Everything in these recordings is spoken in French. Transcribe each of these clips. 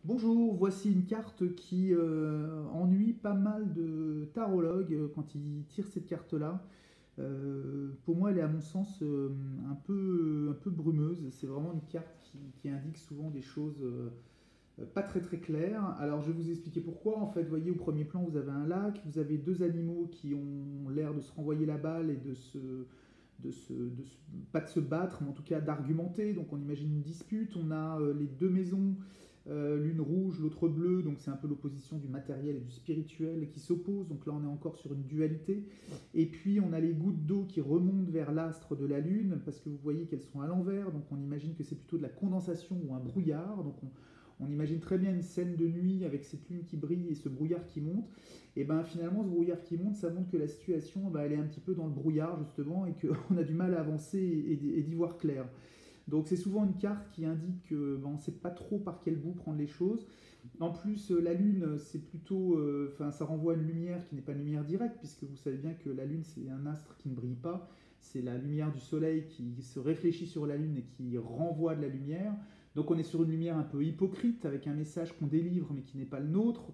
Bonjour, voici une carte qui ennuie pas mal de tarologues quand ils tirent cette carte-là. Pour moi, elle est à mon sens un peu brumeuse. C'est vraiment une carte qui indique souvent des choses pas très claires. Alors, je vais vous expliquer pourquoi. En fait, vous voyez, au premier plan, vous avez un lac, vous avez deux animaux qui ont l'air de se renvoyer la balle et pas de se battre, mais en tout cas d'argumenter. Donc on imagine une dispute. On a les deux maisons, l'une rouge, l'autre bleue. Donc c'est un peu l'opposition du matériel et du spirituel qui s'opposent. Donc là on est encore sur une dualité. Et puis on a les gouttes d'eau qui remontent vers l'astre de la Lune, parce que vous voyez qu'elles sont à l'envers. Donc on imagine que c'est plutôt de la condensation ou un brouillard. Donc on imagine très bien une scène de nuit avec cette lune qui brille et ce brouillard qui monte. Et ben finalement, ce brouillard qui monte, ça montre que la situation, ben, elle est un petit peu dans le brouillard justement et qu'on a du mal à avancer et d'y voir clair. Donc c'est souvent une carte qui indique que ben, on ne sait pas trop par quel bout prendre les choses. En plus, la Lune, c'est plutôt, ça renvoie à une lumière qui n'est pas une lumière directe, puisque vous savez bien que la Lune, c'est un astre qui ne brille pas. C'est la lumière du Soleil qui se réfléchit sur la Lune et qui renvoie de la lumière. Donc on est sur une lumière un peu hypocrite, avec un message qu'on délivre mais qui n'est pas le nôtre.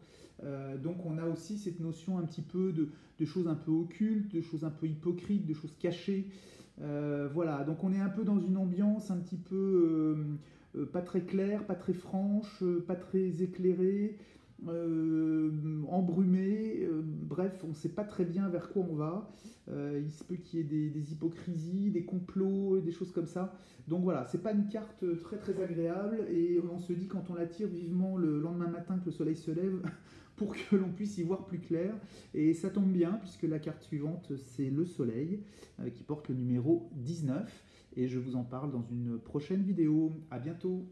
Donc on a aussi cette notion un petit peu de choses un peu occultes, de choses un peu hypocrites, de choses cachées. Voilà, donc on est un peu dans une ambiance un petit peu pas très claire, pas très franche, pas très éclairée, embrumée. Bref, on ne sait pas très bien vers quoi on va. Il se peut qu'il y ait des hypocrisies, des complots, des choses comme ça. Donc voilà, c'est pas une carte très agréable et on se dit quand on la tire vivement le lendemain matin que le soleil se lève pour que l'on puisse y voir plus clair. Et ça tombe bien puisque la carte suivante c'est le soleil qui porte le numéro 19 et je vous en parle dans une prochaine vidéo. À bientôt.